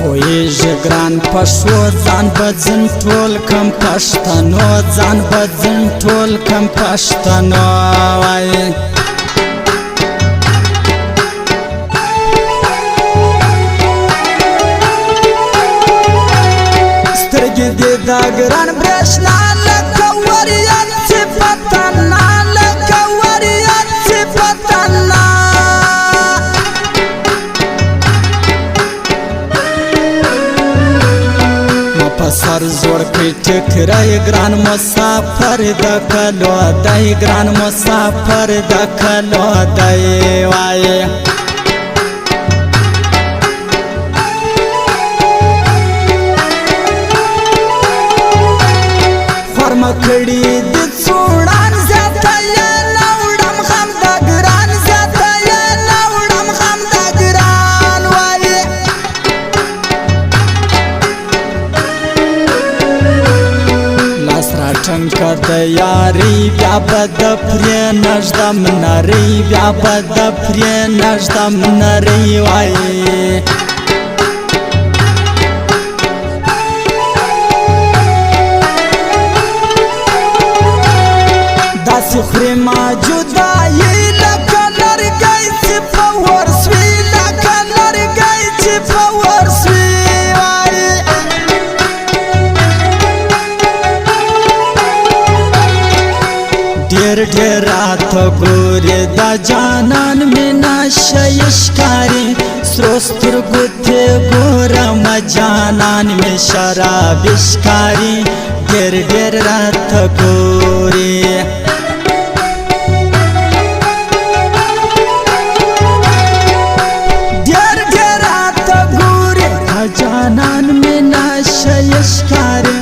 پوهیږي ګران پښو ځان بدزن ټول کم پښتنو ځان بدزن ټول کم پښتنو وایي سترګې دې دا ګران برېښنا لکه وریان صفتنا لکه وریان صفتنا سر زور کئی ٹکرائی گران مسافر دکلو دائی گران مسافر دکلو دائی وائی خورم کڑی دی چوڑان زیادہ یا نوڑم خم دا گران زیادہ یا نوڑم خم دا گران وائی ټنګه د یاري بیا به د پرې نږدم نرۍ بیا به د پرې نږدم نرۍ وایي داسې خورې ما جدایي لکه لرګی چې په ورسوي لکه لرګی چې په ورسوي ډېر ډېر راته ګورې دا جانان مې نشه ښکاري سرو سترګو ته ګورم جانان مې شراب ښکاري ډېر ډېر راته ګورې ډېر ډېر راته ګورې دا جانان مې نشه ښکاري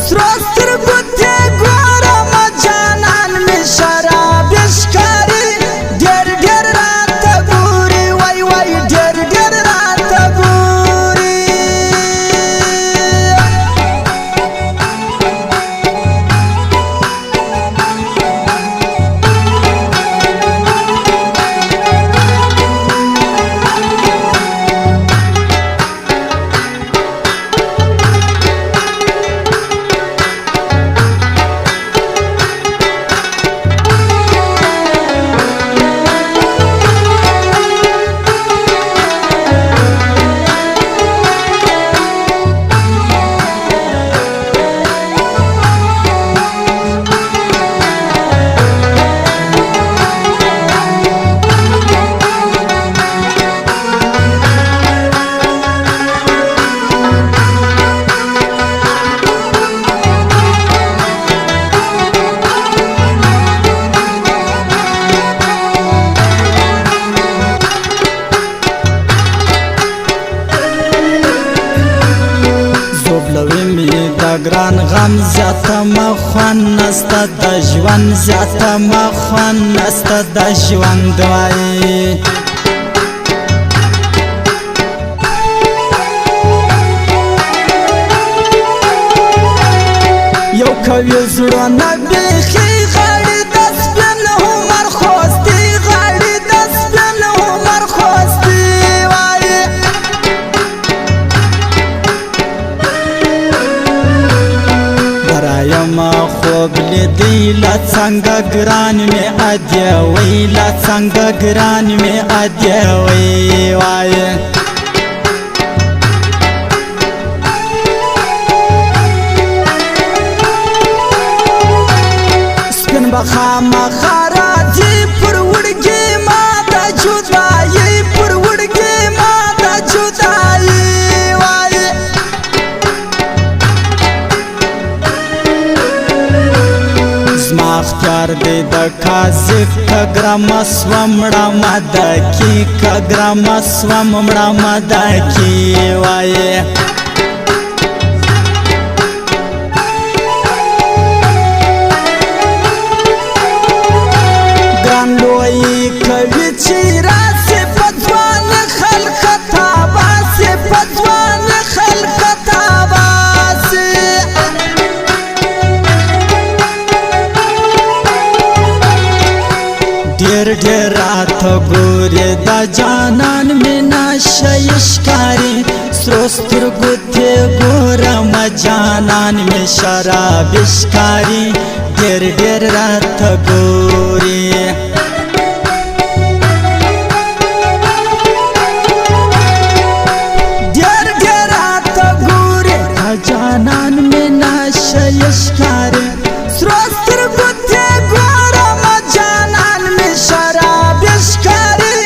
سرو سترګو ته ګورم جانان مې شراب ښکاري ډېر ډېر راته ګوري وای وای ډېر ډېر راته ګوري ګران غم زیاته مخوان نسته د ژوند زیاته مخوان نسته د ژوند وایي یو کوي زړونه بیخي غاړې د سپین عمر خوستي غاړې د سپین عمر خوستي وایي برایم خوب لیدی لا څنګه ګران مې ادیوي لا څنګه ګران مې ادیوي وایي سپین بخامخا راځي پر وړګي ما د جدایي پر وړګي ما د جدایي وایي زما اختیار دی د کاذب که ګرمه سوم مړه مدکي که ګرمه سوم مړه مدکي وایي ګران لویي کوي چې راسي په ځوان خلق ته باسي په ځوان خلق ته باسي ډېر ډېر راته ګورې دا جانان مې نشه ښکاري سرو سترګو ته ګورم جانان مې شراب ښکاري ډېر ډېر راته ګوري ډېر ډېر راته ګوري جانان مې نشه ښکاري سرو سترګو ته ګورم جانان مې شراب ښکاري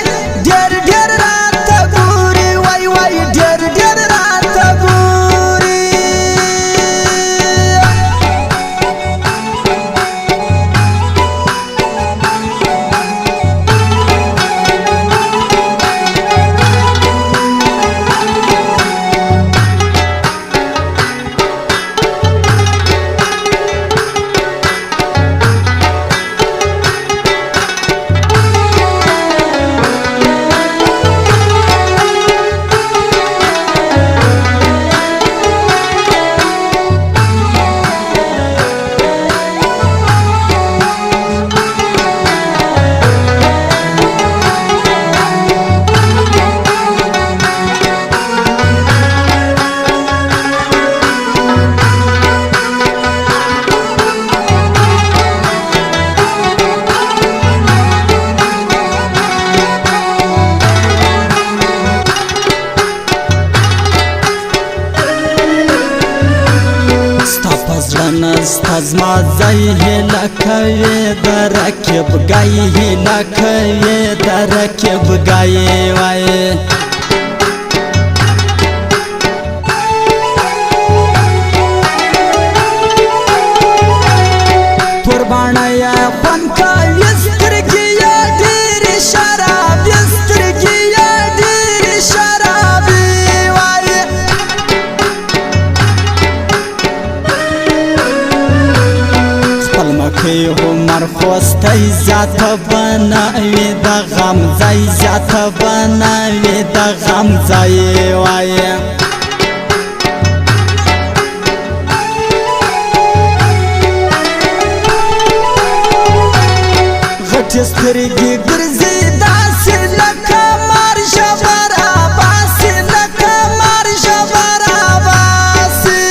ډېر ډېر راته ګوري وای وای ډېر ډېر راته ګوري ستا زما ځای هیله کوې د رقیبګۍ هیله کوې د رقیبګۍ وایې تور باڼه یې خوند کوي سترګې یې ډېرې شرابي سترګې یې ډېرې شرابي وایې عمر خوستی زیاته بنوي د غم ځای زیاته بنوي د غم ځای وایې غټې سترګې ګرځي داسې لکه مار ژبره باسي لکه مار ژبره باسي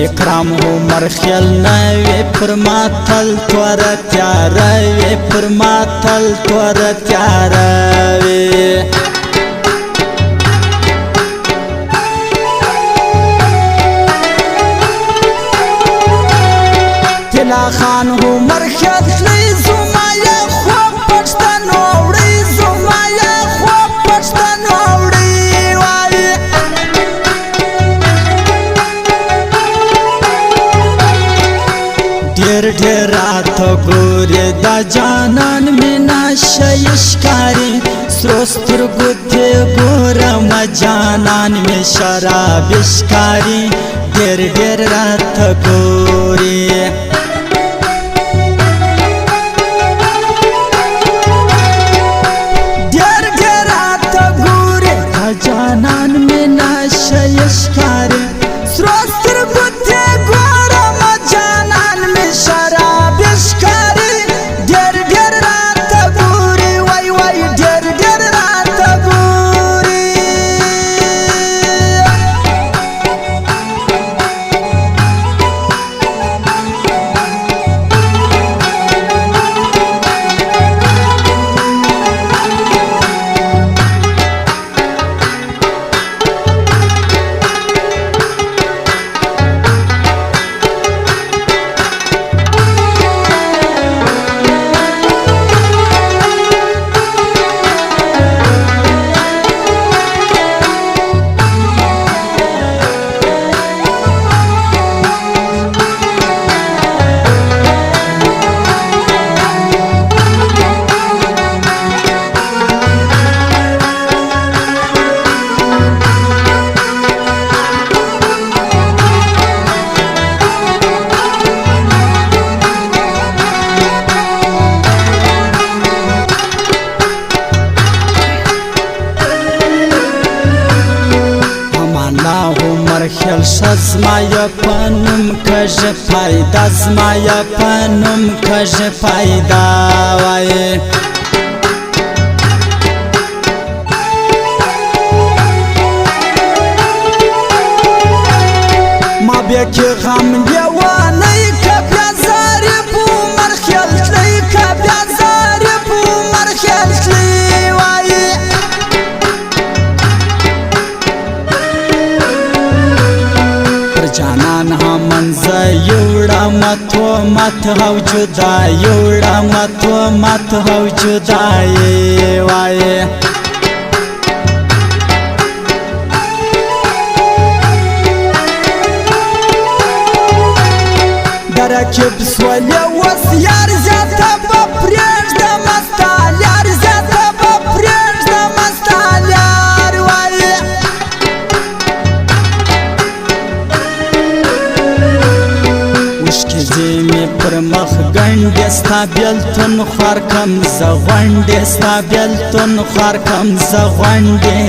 اکرام عمر خیل نوی پر ما تل تور تیاره وی پر ما تل تور تیاره وی طلا خان عمر خیل خلی زما یا خواب پشتن اوڑی زما یا خواب پشتن اوڑی وای ډېر ډېر راته ګوري دا جانان مې نشه ښکاري سرو سترګو ته ګورم جانان مې شراب ښکاري ډېر ډېر راته ګوري ډېر ډېر راته ګوري دا جانان مې نشه ښکاري سرو سترګو ته ګورم جانان مې شراب ښکاري ډېر ډېر راته ګوري وای وای ډېر ډېر راته ګوري خیل زما یا پنوم کژ پیدا زما یا پنوم کژ پیدا وای کې غم لیوانی که بیا زاری په عمر خیال تلی که بیا زاری په عمر خیال تلی وایي پر جانان هم منزه یوړه متو مت او جدا یوړه متو مت او جدا یې وایي رکب سولې وس یار زیاته به پرېږدم ستال یار زیاته به پرېږدم ستال یار وایي اوښکې ځینې پر مخ ګنډې ستا بېلتون خوار کم زه غونډې ستا بېلتون خوار کم زه غونډې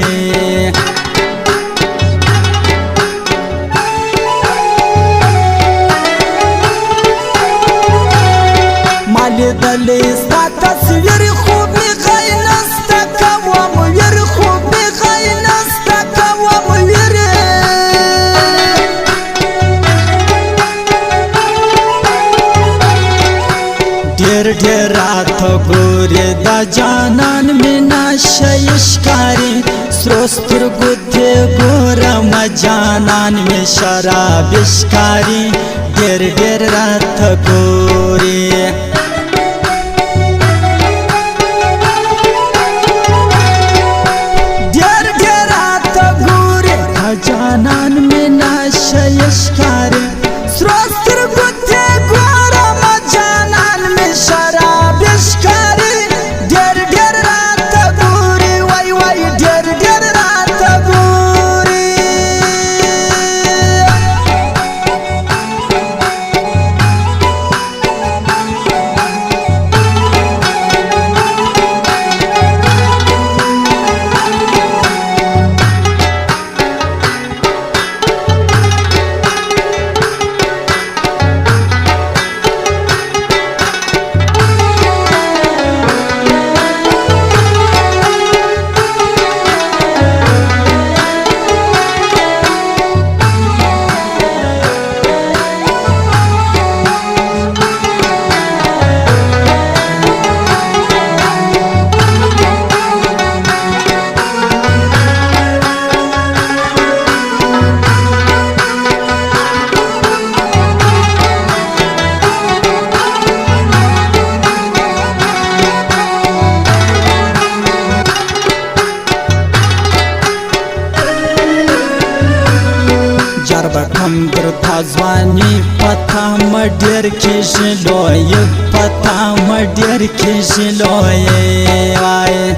لیدلی ستا تصویر خوب می غی نسته کوم ویر خوب می غی نسته کوم ویر ډیر ډیر راته ګورې دا جانان مې نشه ښکاري سرو سترګو دې ګورم جانان مې شراب ښکاري ډیر ډیر راته ګورې جانان میں نشه ښکاري سرو سترګو ته ګورم جانان میں شراب ښکاري ډېر ډېر راته ګوري وای وای ډېر ډېر راته ګوري بټم در تازوانی پتا مډیر کې ژلوي پتا مډیر کې ژلوي وای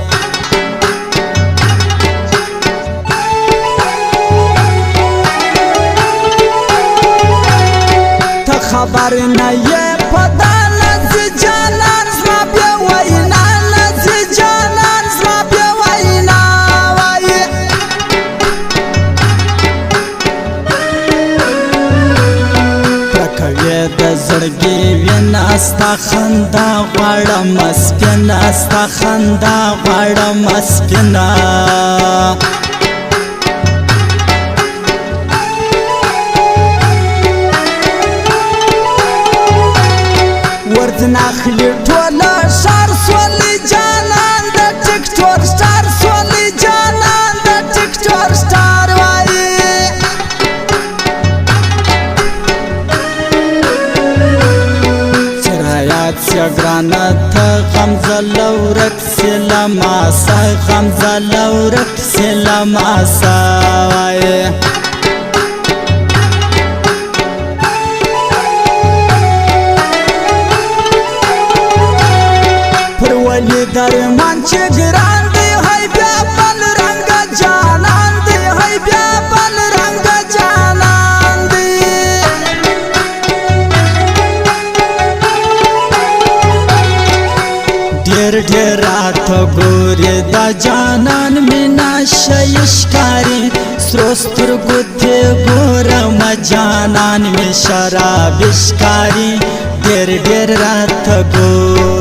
ته خبر نه یې پتا لز جانان زما بیا وینا لز جانان زما بیا وینا وای د زړګي وینا ستا خندا غواړم سپینا ستا خندا غواړم سپینا ورځ ناخلي ټوله ښار سولې جانان د ټیکټور سټار سولې جانان د ټیکټور سټار وایي ګرانه ته غمزه لورک سلما سا غمزه لورک سلما سا وایي پر ولې درمان چې ګران دی هی بیا بل رنګ جانان دی هی بیا بل رنګ جانان دی ډېر ډېر راته ګورې دا جانان مې نشه ښکاري سرو سترګو ته ګورم جانان مې شراب ښکاري ډېر ډېر راته ګورې